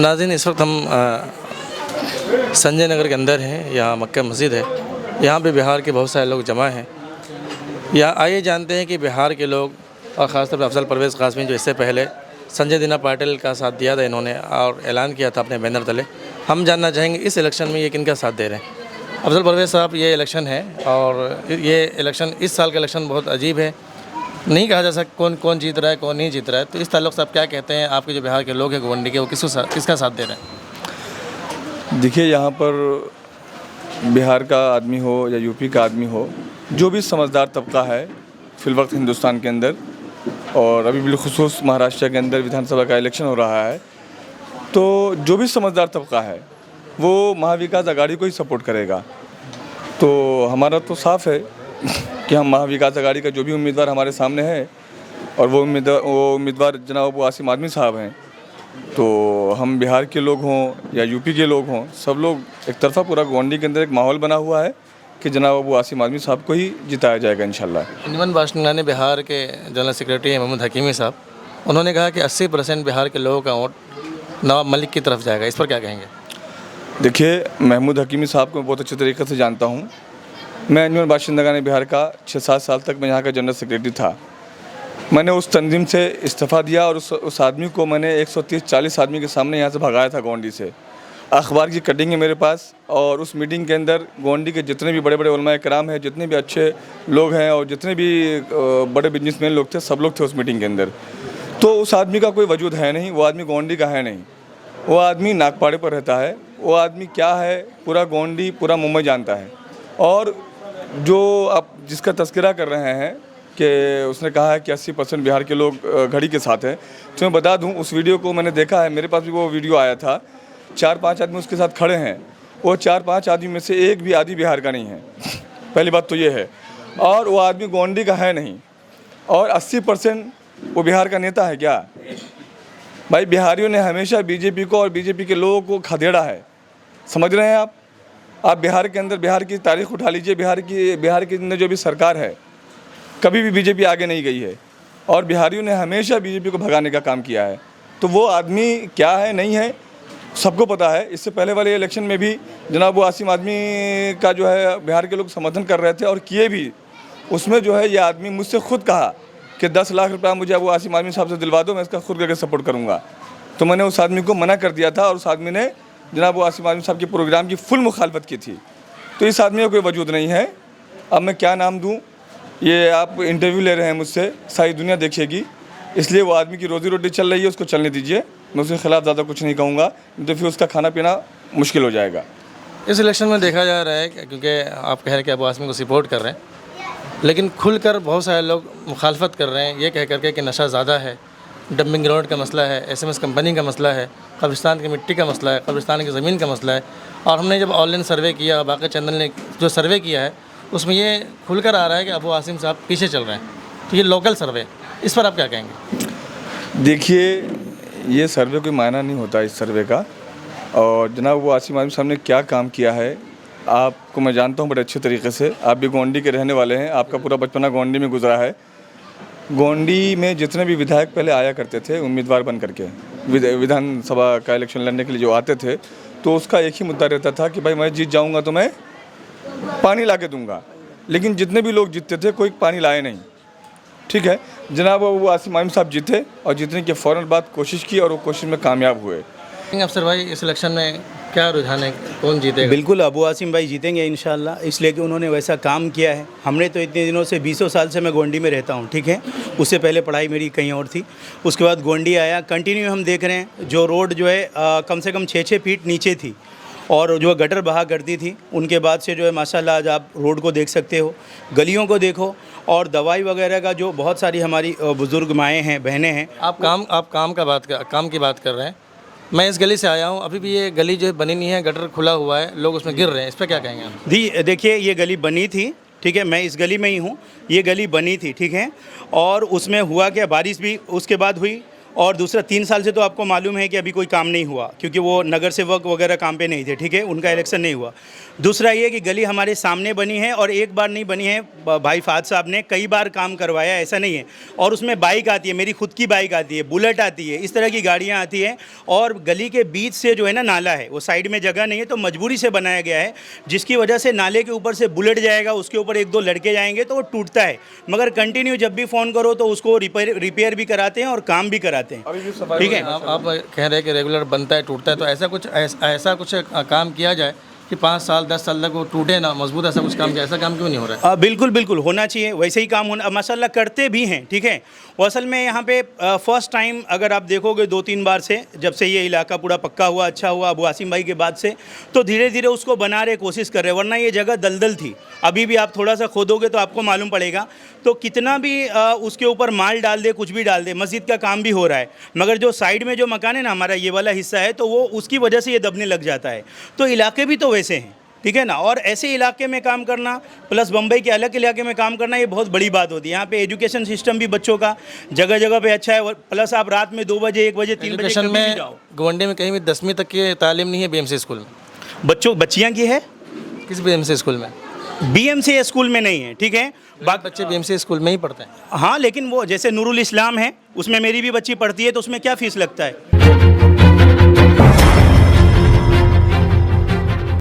नाज़रीन, इस वक्त हम संजय नगर के अंदर हैं। यहाँ मक्का मस्जिद है। यहाँ पे बिहार के बहुत सारे लोग जमा हैं। यहाँ आइए जानते हैं कि बिहार के लोग और ख़ासतौर पर अफजल परवेज़ क़ासिमी, जो इससे पहले संजय दीना पाटिल का साथ दिया था इन्होंने और ऐलान किया था अपने बैनर तले, हम जानना चाहेंगे इस इलेक्शन में ये किनका साथ दे रहे हैं। अफजल परवेज़ साहब, ये इलेक्शन है और ये इलेक्शन, इस साल का इलेक्शन बहुत अजीब है। नहीं कहा जा सकता कौन जीत रहा है, कौन नहीं जीत रहा है। तो इस ताल्लुक़ से आप क्या कहते हैं, आपके जो बिहार के लोग हैं गोवंडी के, वो किसका साथ दे रहे हैं? देखिए, यहाँ पर बिहार का आदमी हो या यूपी का आदमी हो, जो भी समझदार तबका है फ़िलवक्त हिंदुस्तान के अंदर, और अभी बिलखुसूस महाराष्ट्र के अंदर विधानसभा का इलेक्शन हो रहा है, तो जो भी समझदार तबका है वो महाविकास आघाड़ी को ही सपोर्ट करेगा। तो हमारा तो साफ़ है कि हम महाविकास आघाड़ी का जो भी उम्मीदवार हमारे सामने है, और वो उम्मीदवार जनाब अबू आसिम आज़मी साहब हैं, तो हम बिहार के लोग हों या यूपी के लोग हों, सब लोग एक तरफा पूरा गोवंडी के अंदर एक माहौल बना हुआ है कि जनाब अबू आसिम आज़मी साहब को ही जिताया जाएगा इंशाल्लाह। अंजुमन बाशिंदा बिहार के जनरल सेक्रेटरी महमूद हकीमी साहब, उन्होंने कहा कि 80% बिहार के लोगों का वोट नवाब मलिक की तरफ जाएगा। इस पर क्या कहेंगे? देखिए, महमूद हकीमी साहब को मैं बहुत अच्छे तरीके से जानता हूँ। मैं अंजुमन बाशिंदा बिहार का 6-7 साल तक मैं यहाँ का जनरल सेक्रेटरी था। मैंने उस तंजीम से इस्तीफ़ा दिया और उस आदमी को मैंने 130-40 आदमी के सामने यहाँ से भगाया था गोवंडी से। अखबार की कटिंग है मेरे पास, और उस मीटिंग के अंदर गोवंडी के जितने भी बड़े बड़े उलमा कराम हैं, जितने भी अच्छे लोग हैं और जितने भी बड़े बिजनेसमैन लोग थे, सब लोग थे उस मीटिंग के अंदर। तो उस आदमी का कोई वजूद है नहीं, वो आदमी गोवंडी का है नहीं, वो आदमी नागपाड़े पर रहता है। वो आदमी क्या है, पूरा गोवंडी, पूरा मुंबई जानता है। और जो आप जिसका तस्करा कर रहे हैं कि उसने कहा है कि 80% बिहार के लोग घड़ी के साथ हैं, तो मैं बता दूं, उस वीडियो को मैंने देखा है, मेरे पास भी वो वीडियो आया था। 4-5 आदमी उसके साथ खड़े हैं, वो 4-5 आदमी में से एक भी आदमी बिहार का नहीं है। पहली बात तो ये है। और वो आदमी गोवंडी का है नहीं, और 80% वो बिहार का नेता है क्या? भाई, बिहारियों ने हमेशा बीजेपी को और बीजेपी के लोगों को खदेड़ा है, समझ रहे हैं आप? आप बिहार के अंदर बिहार की तारीख उठा लीजिए, बिहार के अंदर जो भी सरकार है, कभी भी बीजेपी आगे नहीं गई है, और बिहारियों ने हमेशा बीजेपी को भगाने का काम किया है। तो वो आदमी क्या है, नहीं है, सबको पता है। इससे पहले वाले इलेक्शन में भी जनाब अबू आसिम आज़मी का जो है बिहार के लोग समर्थन कर रहे थे और किए भी। उसमें जो है ये आदमी मुझसे खुद कहा कि 10 लाख रुपया मुझे अबू आसिम आज़मी साहब से दिलवा दो, मैं इसका खुद करके सपोर्ट करूँगा। तो मैंने उस आदमी को मना कर दिया था, और उस आदमी ने जनाब अबू आसिम आज़मी साहब के प्रोग्राम की फुल मुखालफत की थी। तो इस आदमी का कोई वजूद नहीं है। अब मैं क्या नाम दूँ, ये आप इंटरव्यू ले रहे हैं मुझसे, सारी दुनिया देखेगी, इसलिए वो आदमी की रोज़ी रोटी चल रही है, उसको चलने दीजिए। मैं उसके ख़िलाफ़ ज़्यादा कुछ नहीं कहूँगा, तो फिर उसका खाना पीना मुश्किल हो जाएगा। इस इलेक्शन में देखा जा रहा है क्योंकि आप कह रहे हैं कि अबू आसिम को सपोर्ट कर रहे हैं, लेकिन खुलकर बहुत सारे लोग मुखालफत कर रहे हैं, ये कह करके कि नशा ज़्यादा है, डंपिंग ग्राउंड का मसला है, SMS कंपनी का मसला है, कब्रिस्तान की मिट्टी का मसला है, कब्रिस्तान की ज़मीन का मसला है। और हमने जब ऑनलाइन सर्वे किया, बाकी चैनल ने जो सर्वे किया है, उसमें ये खुलकर आ रहा है कि अबू आसिम साहब पीछे चल रहे हैं। तो ये लोकल सर्वे, इस पर आप क्या कहेंगे? देखिए, ये सर्वे कोई मायना नहीं होता इस सर्वे का। और जनाब अबू आसिम आज़मी साहब ने क्या काम किया है, आपको मैं जानता हूँ बड़े अच्छे तरीके से। आप भी गोवंडी के रहने वाले हैं, आपका पूरा बचपना गोवंडी में गुजरा है। गोवंडी में जितने भी विधायक पहले आया करते थे उम्मीदवार बन करके, विधानसभा का इलेक्शन लड़ने के लिए जो आते थे, तो उसका एक ही मुद्दा रहता था कि भाई मैं जीत जाऊंगा तो मैं पानी ला के दूँगा। लेकिन जितने भी लोग जीतते थे, कोई पानी लाए नहीं। ठीक है, जनाब अबू आसिम आज़मी साहब जीते, और जीतने के फ़ौरन बाद कोशिश की, और वो कोशिश में कामयाब हुए। अफसर भाई, इस इलेक्शन में क्या रुझान है, कौन जीतेगा? बिल्कुल अबू आसिम भाई जीतेंगे इंशाल्लाह, इसलिए कि उन्होंने वैसा काम किया है। हमने तो इतने दिनों से 20 साल से मैं गोवंडी में रहता हूँ, ठीक है। उससे पहले पढ़ाई मेरी कहीं और थी, उसके बाद गोवंडी आया। कंटिन्यू हम देख रहे हैं, जो रोड जो है कम से कम 6-6 फीट नीचे थी, और जो गटर बहा करती थी, उनके बाद से जो है माशाल्लाह आज आप रोड को देख सकते हो, गलियों को देखो, और दवाई वगैरह का जो बहुत सारी हमारी बुज़ुर्ग माएँ हैं, बहनें हैं। आप काम की बात कर रहे हैं। मैं इस गली से आया हूँ, अभी भी ये गली जो है बनी नहीं है, गटर खुला हुआ है, लोग उसमें गिर रहे हैं। इस पर क्या कहेंगे आप? देखिए, ये गली बनी थी, ठीक है, मैं इस गली में ही हूँ। ये गली बनी थी, ठीक है, और उसमें हुआ क्या, बारिश भी उसके बाद हुई, और दूसरा 3 साल से तो आपको मालूम है कि अभी कोई काम नहीं हुआ, क्योंकि वो नगर सेवक वगैरह काम पे नहीं थे, ठीक है, उनका इलेक्शन नहीं हुआ। दूसरा ये कि गली हमारे सामने बनी है और एक बार नहीं बनी है, भाई फाद साहब ने कई बार काम करवाया, ऐसा नहीं है। और उसमें बाइक आती है, मेरी खुद की बाइक आती है, बुलेट आती है, इस तरह की गाड़ियाँ आती हैं। और गली के बीच से जो है ना नाला है, वो साइड में जगह नहीं है तो मजबूरी से बनाया गया है, जिसकी वजह से नाले के ऊपर से बुलेट जाएगा, उसके ऊपर 1-2 लड़के जाएंगे तो वो टूटता है। मगर कंटिन्यू जब भी फ़ोन करो तो उसको रिपेयर भी कराते हैं और काम भी कराते हैं, ठीक है। आप कह रहे हैं कि रेगुलर बनता है, टूटता है, तो ऐसा कुछ काम किया जाए कि 5 साल 10 साल तक वो टूटे ना, मजबूत, ऐसा कुछ काम किया, ऐसा काम क्यों नहीं हो रहा है? बिल्कुल बिल्कुल होना चाहिए, वैसे ही काम होना, माशाल्लाह करते भी हैं, ठीक है। वो असल में यहाँ पे फर्स्ट टाइम अगर आप देखोगे 2-3 बार से, जब से ये इलाका पूरा पक्का हुआ, अच्छा हुआ अबू आसिम भाई के बाद से, तो धीरे धीरे उसको बना रहे, कोशिश कर रहे, वरना ये जगह दलदल थी। अभी भी आप थोड़ा सा खोदोगे तो आपको मालूम पड़ेगा, तो कितना भी उसके ऊपर माल डाल दे, कुछ भी डाल दे, मस्जिद का काम भी हो रहा है, मगर जो साइड में जो मकान है ना, हमारा ये वाला हिस्सा है, तो वो उसकी वजह से ये दबने लग जाता है। तो इलाके भी तो वैसे हैं, ठीक है ना। और ऐसे इलाके में काम करना प्लस बम्बई के अलग इलाके में काम करना, ये बहुत बड़ी बात होती है। यहाँ पे एजुकेशन सिस्टम भी बच्चों का जगह जगह पे अच्छा है, प्लस आप रात में 2 बजे 1 बजे 3 बजे एजुकेशन कभी भी में जाओ। गवंडी में कहीं भी 10वीं तक की तालीम नहीं है BMC स्कूल में? बच्चियाँ की है, किस BMC स्कूल में? BMC स्कूल में नहीं है, ठीक है। बाकी बच्चे BMC स्कूल में ही पढ़ते हैं। हाँ, लेकिन वो जैसे नूरुल इस्लाम है, उसमें मेरी भी बच्ची पढ़ती है, तो उसमें क्या फ़ीस लगता है?